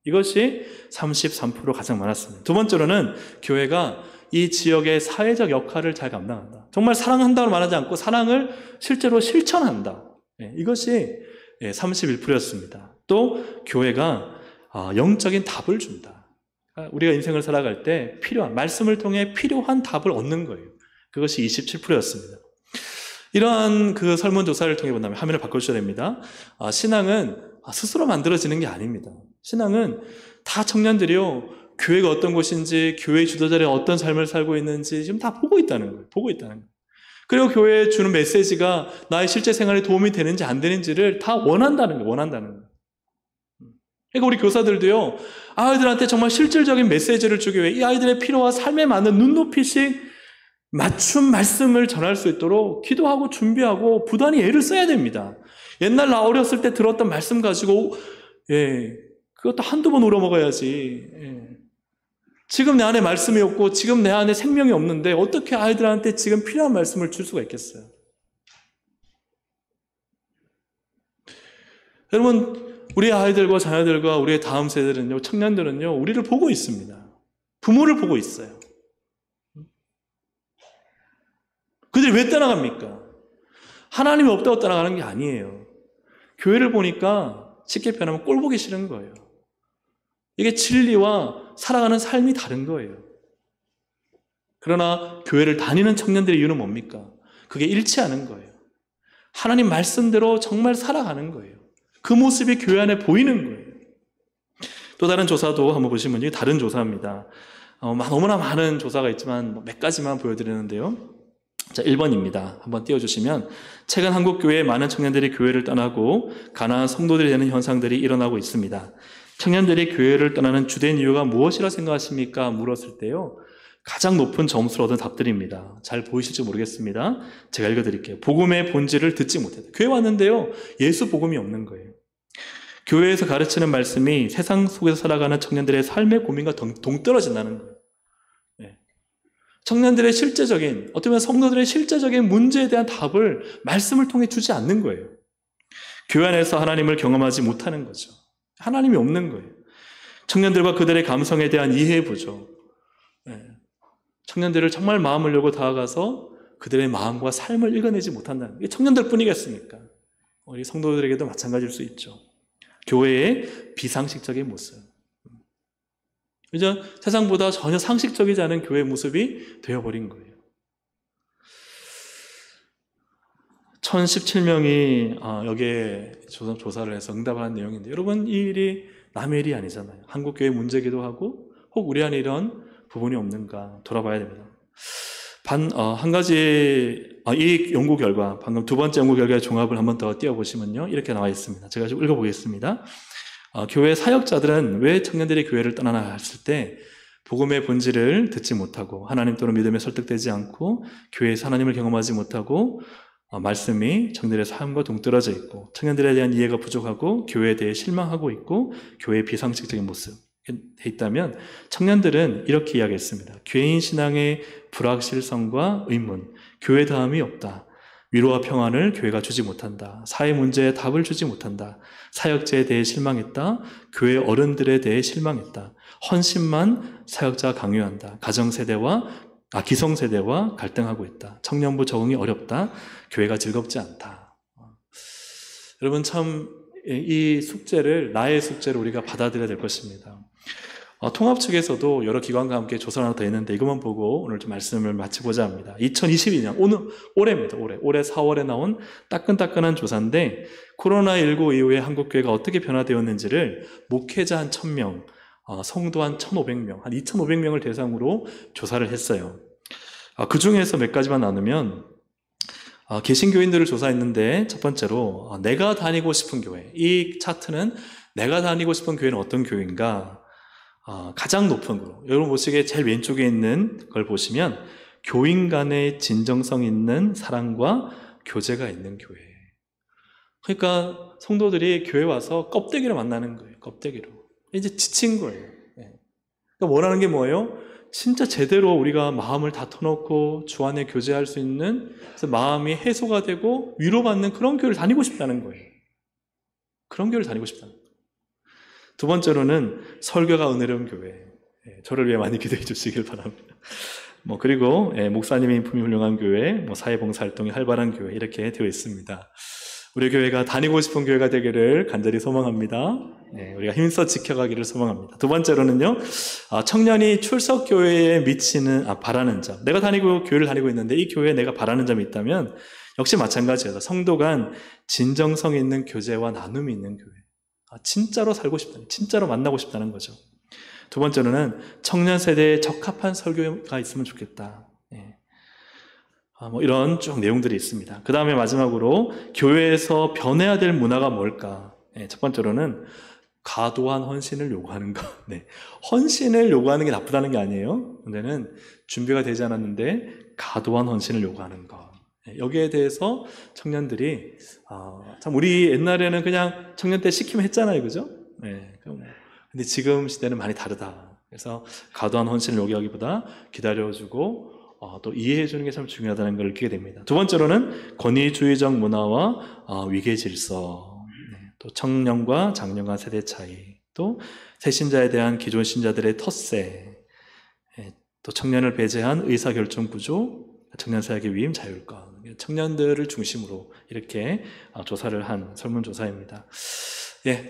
이것이 33% 가장 많았습니다. 두 번째로는 교회가 이 지역의 사회적 역할을 잘 감당한다. 정말 사랑한다고 말하지 않고 사랑을 실제로 실천한다. 이것이 31%였습니다. 또 교회가 영적인 답을 준다. 우리가 인생을 살아갈 때 필요한, 말씀을 통해 필요한 답을 얻는 거예요. 그것이 27%였습니다. 이러한 그 설문조사를 통해 본다면, 화면을 바꿔주셔야 됩니다. 신앙은 스스로 만들어지는 게 아닙니다. 신앙은 다 청년들이요, 교회가 어떤 곳인지, 교회 주도자들이 어떤 삶을 살고 있는지 지금 다 보고 있다는 거예요. 보고 있다는 거예요. 그리고 교회에 주는 메시지가 나의 실제 생활에 도움이 되는지 안 되는지를 다 원한다는 거예요. 원한다는 거예요. 그러니까 우리 교사들도요, 아이들한테 정말 실질적인 메시지를 주기 위해 이 아이들의 필요와 삶에 맞는 눈높이씩 맞춤 말씀을 전할 수 있도록 기도하고 준비하고 부단히 애를 써야 됩니다. 옛날 나 어렸을 때 들었던 말씀 가지고 그것도 한두 번 우러먹어야지. 지금 내 안에 말씀이 없고 지금 내 안에 생명이 없는데 어떻게 아이들한테 지금 필요한 말씀을 줄 수가 있겠어요? 여러분, 우리 아이들과 자녀들과 우리의 다음 세대는요, 청년들은요, 우리를 보고 있습니다. 부모를 보고 있어요. 그들이 왜 떠나갑니까? 하나님이 없다고 떠나가는 게 아니에요. 교회를 보니까 쉽게 표현하면 꼴 보기 싫은 거예요. 이게 진리와 살아가는 삶이 다른 거예요. 그러나 교회를 다니는 청년들의 이유는 뭡니까? 그게 일치하는 거예요. 하나님 말씀대로 정말 살아가는 거예요. 그 모습이 교회 안에 보이는 거예요. 또 다른 조사도 한번 보시면 이게 다른 조사입니다. 너무나 많은 조사가 있지만 몇 가지만 보여드리는데요. 자, 1번입니다. 한번 띄워주시면, 최근 한국 교회에 많은 청년들이 교회를 떠나고 가난한 성도들이 되는 현상들이 일어나고 있습니다. 청년들이 교회를 떠나는 주된 이유가 무엇이라 생각하십니까? 물었을 때요, 가장 높은 점수를 얻은 답들입니다. 잘 보이실지 모르겠습니다. 제가 읽어드릴게요. 복음의 본질을 듣지 못했다. 교회 왔는데요, 예수 복음이 없는 거예요. 교회에서 가르치는 말씀이 세상 속에서 살아가는 청년들의 삶의 고민과 동떨어진다는 거예요. 청년들의 실제적인, 어떻게 보면 성도들의 실제적인 문제에 대한 답을 말씀을 통해 주지 않는 거예요. 교회 안에서 하나님을 경험하지 못하는 거죠. 하나님이 없는 거예요. 청년들과 그들의 감성에 대한 이해해보죠. 청년들을 정말 마음을 열고 다가가서 그들의 마음과 삶을 읽어내지 못한다는 게 청년들 뿐이겠습니까? 우리 성도들에게도 마찬가지일 수 있죠. 교회의 비상식적인 모습. 이제 세상보다 전혀 상식적이지 않은 교회의 모습이 되어버린 거예요. 1017명이 여기에 조사를 해서 응답을 한 내용인데, 여러분, 이 일이 남의 일이 아니잖아요. 한국교회 문제기도 하고 혹 우리 안에 이런 부분이 없는가 돌아봐야 됩니다. 한 가지, 이 연구 결과, 방금 두 번째 연구 결과의 종합을 한 번 더 띄워보시면요, 이렇게 나와 있습니다. 제가 좀 읽어보겠습니다. 교회 사역자들은 왜 청년들이 교회를 떠나나 했을 때 복음의 본질을 듣지 못하고 하나님 또는 믿음에 설득되지 않고 교회에서 하나님을 경험하지 못하고 말씀이 청년들의 삶과 동떨어져 있고 청년들에 대한 이해가 부족하고 교회에 대해 실망하고 있고 교회의 비상식적인 모습 돼 있다면, 청년들은 이렇게 이야기했습니다. 개인 신앙의 불확실성과 의문, 교회 다음이 없다. 위로와 평안을 교회가 주지 못한다. 사회 문제에 답을 주지 못한다. 사역자에 대해 실망했다. 교회 어른들에 대해 실망했다. 헌신만 사역자가 강요한다. 기성세대와 갈등하고 있다. 청년부 적응이 어렵다. 교회가 즐겁지 않다. 여러분, 참 이 숙제를, 나의 숙제를 우리가 받아들여야 될 것입니다. 통합 측에서도 여러 기관과 함께 조사를 하나 더 했는데 이것만 보고 오늘 좀 말씀을 마치고자 합니다. 2022년, 올해입니다. 올해 4월에 나온 따끈따끈한 조사인데, 코로나19 이후에 한국교회가 어떻게 변화되었는지를 목회자 한 1000명, 성도 한 1500명, 한 2500명을 대상으로 조사를 했어요. 그 중에서 몇 가지만 나누면, 개신교인들을 조사했는데, 첫 번째로 내가 다니고 싶은 교회, 이 차트는 내가 다니고 싶은 교회는 어떤 교회인가, 가장 높은 거, 여러분 보시기에 제일 왼쪽에 있는 걸 보시면 교인 간의 진정성 있는 사랑과 교제가 있는 교회. 그러니까 성도들이 교회 와서 껍데기로 만나는 거예요. 껍데기로. 이제 지친 거예요. 그러니까 원하는 게 뭐예요? 진짜 제대로 우리가 마음을 다 터놓고 주 안에 교제할 수 있는, 그래서 마음이 해소가 되고 위로받는 그런 교회를 다니고 싶다는 거예요. 그런 교회를 다니고 싶다는 거예요. 두 번째로는 설교가 은혜로운 교회. 저를 위해 많이 기도해 주시길 바랍니다. 그리고 목사님의 인품이 훌륭한 교회, 사회봉사활동이 활발한 교회, 이렇게 되어 있습니다. 우리 교회가 다니고 싶은 교회가 되기를 간절히 소망합니다. 우리가 힘써 지켜가기를 소망합니다. 두 번째로는요, 청년이 출석교회에 바라는 점. 내가 교회를 다니고 있는데 이 교회에 내가 바라는 점이 있다면 역시 마찬가지예요. 성도 간 진정성 있는 교제와 나눔이 있는 교회. 진짜로 살고 싶다는, 진짜로 만나고 싶다는 거죠. 두 번째로는 청년 세대에 적합한 설교가 있으면 좋겠다. 뭐 이런 쭉 내용들이 있습니다. 그 다음에 마지막으로 교회에서 변해야 될 문화가 뭘까? 첫 번째로는 과도한 헌신을 요구하는 것. 헌신을 요구하는 게 나쁘다는 게 아니에요. 문제는 준비가 되지 않았는데 과도한 헌신을 요구하는 것. 여기에 대해서 청년들이 참 우리 옛날에는 그냥 청년 때 시키면 했잖아요, 그죠? 근데 지금 시대는 많이 다르다. 그래서 과도한 헌신을 요구하기보다 기다려주고 또 이해해주는 게 참 중요하다는 걸 느끼게 됩니다. 두 번째로는 권위주의적 문화와 위계 질서, 또 청년과 장년과 세대 차이, 또 새신자에 대한 기존 신자들의 텃세, 또 청년을 배제한 의사결정 구조, 청년 사역의 위임, 자율권, 청년들을 중심으로 이렇게 조사를 한 설문조사입니다.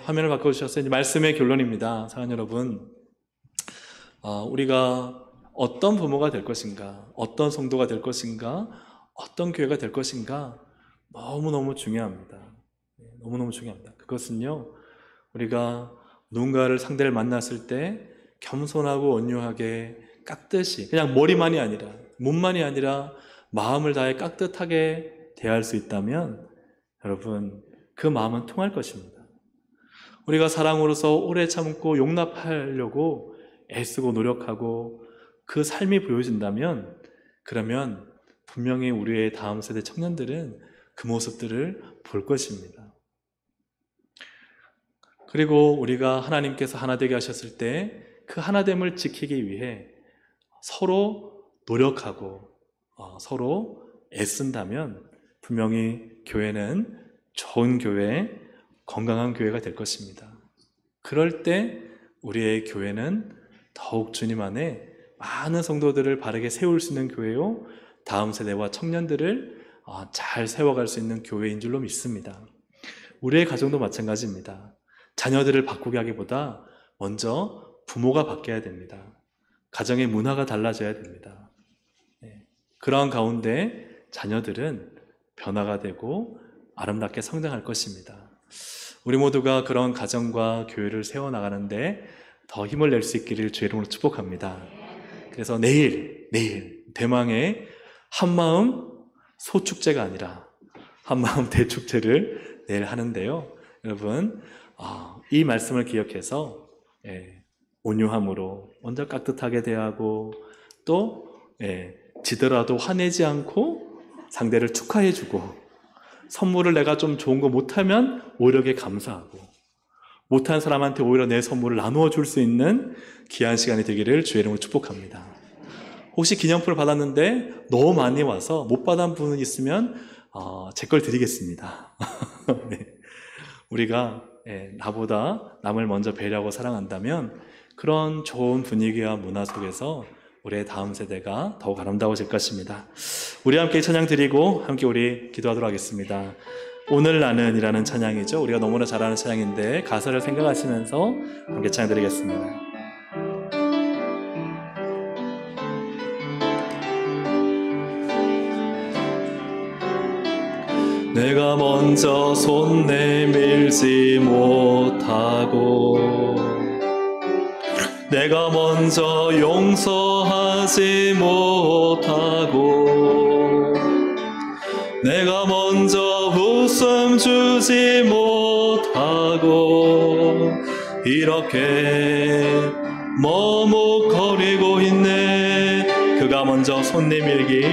화면을 바꿔주셨어요. 이제 말씀의 결론입니다. 사랑하는 여러분, 우리가 어떤 부모가 될 것인가, 어떤 성도가 될 것인가, 어떤 교회가 될 것인가 너무너무 중요합니다. 너무너무 중요합니다. 그것은요, 우리가 누군가를 상대를 만났을 때 겸손하고 온유하게 깍듯이, 그냥 머리만이 아니라 몸만이 아니라 마음을 다해 깍듯하게 대할 수 있다면 여러분, 그 마음은 통할 것입니다. 우리가 사랑으로서 오래 참고 용납하려고 애쓰고 노력하고 그 삶이 보여진다면, 그러면 분명히 우리의 다음 세대 청년들은 그 모습들을 볼 것입니다. 그리고 우리가 하나님께서 하나 되게 하셨을 때 그 하나됨을 지키기 위해 서로 노력하고 서로 애쓴다면 분명히 교회는 좋은 교회, 건강한 교회가 될 것입니다. 그럴 때 우리의 교회는 더욱 주님 안에 많은 성도들을 바르게 세울 수 있는 교회요, 다음 세대와 청년들을 잘 세워갈 수 있는 교회인 줄로 믿습니다. 우리의 가정도 마찬가지입니다. 자녀들을 바꾸게 하기보다 먼저 부모가 바뀌어야 됩니다. 가정의 문화가 달라져야 됩니다. 그러한 가운데 자녀들은 변화가 되고 아름답게 성장할 것입니다. 우리 모두가 그런 가정과 교회를 세워나가는데 더 힘을 낼 수 있기를 주의 이름으로 축복합니다. 그래서 내일 대망의 한마음 소축제가 아니라 한마음 대축제를 내일 하는데요. 여러분, 이 말씀을 기억해서 온유함으로 먼저 깍듯하게 대하고 또 지더라도 화내지 않고 상대를 축하해주고, 선물을 내가 좀 좋은 거 못하면 오히려 감사하고, 못한 사람한테 오히려 내 선물을 나누어 줄 수 있는 귀한 시간이 되기를 주의 이름으로 축복합니다. 혹시 기념품을 받았는데 너무 많이 와서 못 받은 분이 있으면 제 걸 드리겠습니다. 우리가 나보다 남을 먼저 배려하고 사랑한다면 그런 좋은 분위기와 문화 속에서 우리의 다음 세대가 더욱 아름다워질 것입니다. 우리 함께 찬양 드리고 함께 우리 기도하도록 하겠습니다. 오늘 나는 이라는 찬양이죠. 우리가 너무나 잘 아는 찬양인데 가사를 생각하시면서 함께 찬양 드리겠습니다. 내가 먼저 손 내밀지 못하고 내가 먼저 용서하지 못하고 내가 먼저 웃음 주지 못하고 이렇게 머뭇거리고 있네. 그가 먼저 손 내밀기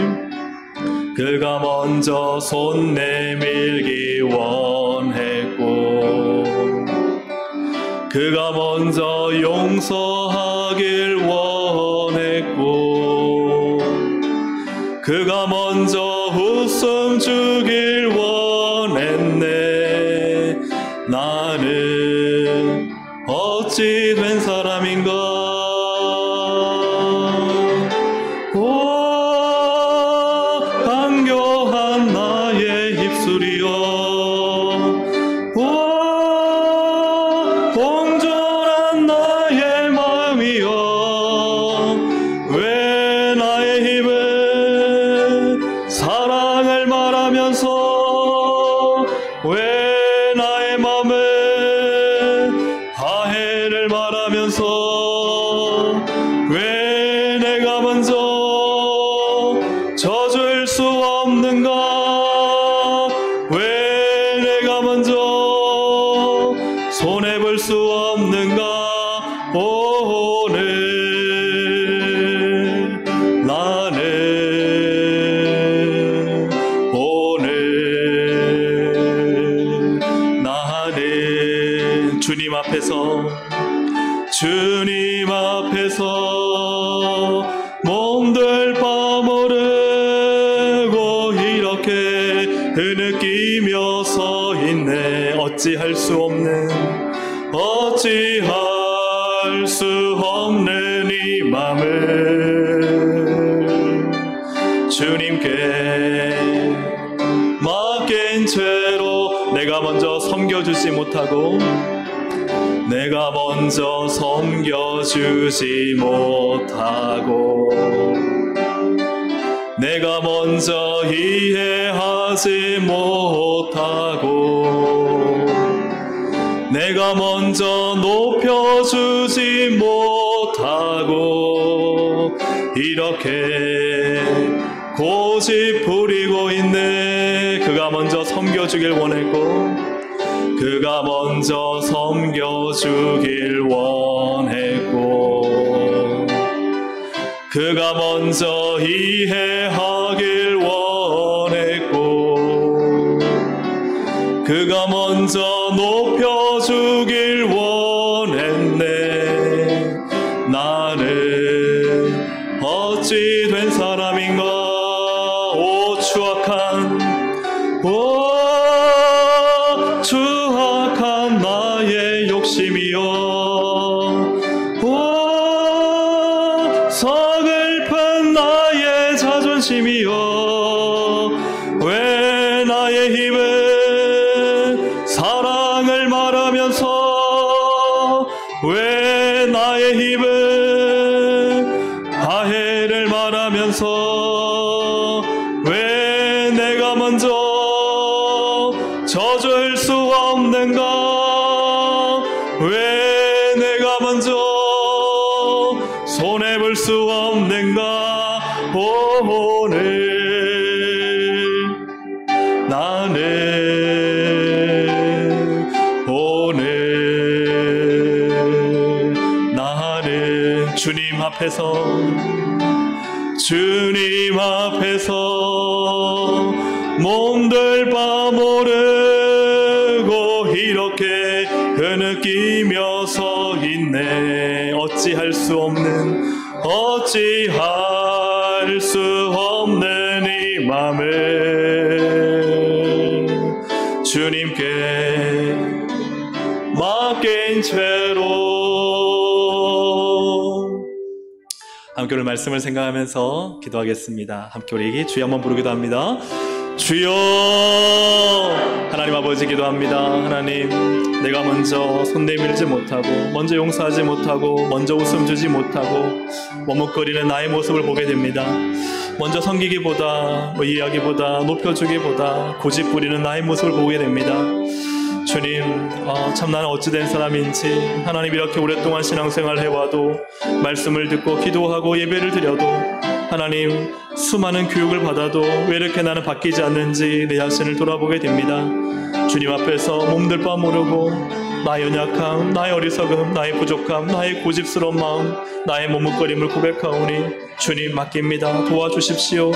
원했고 그가 먼저 용서하길 원했고 그가 먼저 웃음 주길 원했네. 나는 어찌 된 사람인가. 간교한 나의 입술이여, 공존한 나의 마음이여, 왜 나의 힘은 사랑을 말하면서 왜 나의 마음은 화해를 말하면서 왜 내가 먼저 져줄 수 없는가? 왜 내가 먼저 손해볼 수 없는가? 오늘 나는 주님 앞에서 몸둘 바 모르고 이렇게 흐느끼며 서 있네. 어찌할 수 없는 이 맘을 주님께 맡긴 채로 내가 먼저 섬겨주지 못하고 내가 먼저 이해하지 못하고 내가 먼저 높여주지 못하고 이렇게 고집 부리고 있네. 그가 먼저 섬겨주길 원했고 그가 먼저 섬겨주길 원했고 그가 먼저 이해하길 원했고 그가 먼저 높여주길 원했네. 나는 어찌 된 사람인가? 오 추악한 나의 욕심이여, 오 서글픈 나의 자존심이여, 왜 나의 힘은 사랑을 말하면서 왜 나의 힘은 화해를 말하면서 왜 내가 먼저 져줄 수 없는가? 왜 내가 먼저 손해볼 수 없는가? 나는 주님 앞에서 몸둘 바 모르고 이렇게 흐느끼며 서 있네. 어찌할 수 없는 이 맘을 주님께 맡긴 채로. 함께 오늘 말씀을 생각하면서 기도하겠습니다. 함께 우리 주여 한번 부르기도 합니다. 주여. 하나님 아버지 기도합니다. 하나님, 내가 먼저 손 내밀지 못하고 먼저 용서하지 못하고 먼저 웃음 주지 못하고 머뭇거리는 나의 모습을 보게 됩니다. 먼저 섬기기보다 이해하기보다 높여주기보다 고집 부리는 나의 모습을 보게 됩니다. 주님, 참 나는 어찌된 사람인지. 하나님, 이렇게 오랫동안 신앙생활을 해와도 말씀을 듣고 기도하고 예배를 드려도 하나님, 수많은 교육을 받아도 왜 이렇게 나는 바뀌지 않는지 내 자신을 돌아보게 됩니다. 주님 앞에서 몸둘 바 모르고 나의 연약함, 나의 어리석음, 나의 부족함, 나의 고집스러운 마음, 나의 머뭇거림을 고백하오니 주님 맡깁니다. 도와주십시오.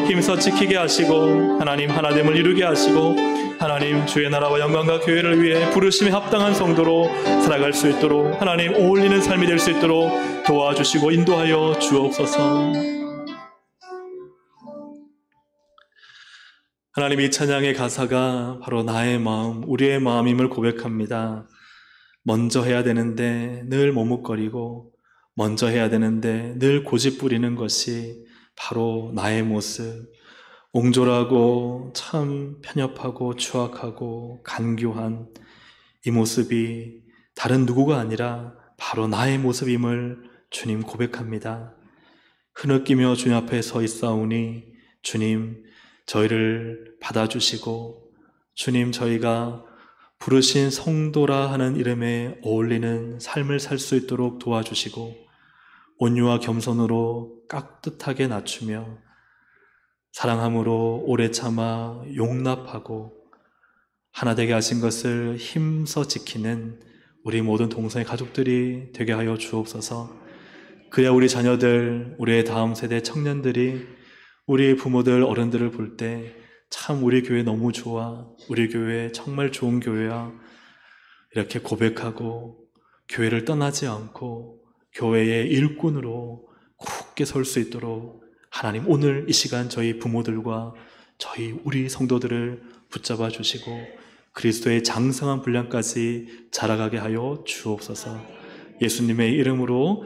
힘써 지키게 하시고 하나님 하나됨을 이루게 하시고 하나님 주의 나라와 영광과 교회를 위해 부르심에 합당한 성도로 살아갈 수 있도록 하나님 어울리는 삶이 될 수 있도록 도와주시고 인도하여 주옵소서. 하나님, 이 찬양의 가사가 바로 나의 마음, 우리의 마음임을 고백합니다. 먼저 해야 되는데 늘 머뭇거리고 먼저 해야 되는데 늘 고집 부리는 것이 바로 나의 모습. 옹졸하고 참 편협하고 추악하고 간교한 이 모습이 다른 누구가 아니라 바로 나의 모습임을 주님 고백합니다. 흐느끼며 주님 앞에 서 있사오니 주님 저희를 받아주시고 주님 저희가 부르신 성도라 하는 이름에 어울리는 삶을 살 수 있도록 도와주시고 온유와 겸손으로 깍듯하게 낮추며 사랑함으로 오래 참아 용납하고 하나 되게 하신 것을 힘써 지키는 우리 모든 동성애 가족들이 되게 하여 주옵소서. 그래야 우리 자녀들, 우리의 다음 세대 청년들이 우리 부모들, 어른들을 볼 때 참 우리 교회 너무 좋아, 우리 교회 정말 좋은 교회야, 이렇게 고백하고 교회를 떠나지 않고 교회의 일꾼으로 굳게 설 수 있도록 하나님 오늘 이 시간 저희 부모들과 우리 성도들을 붙잡아 주시고 그리스도의 장성한 분량까지 자라가게 하여 주옵소서. 예수님의 이름으로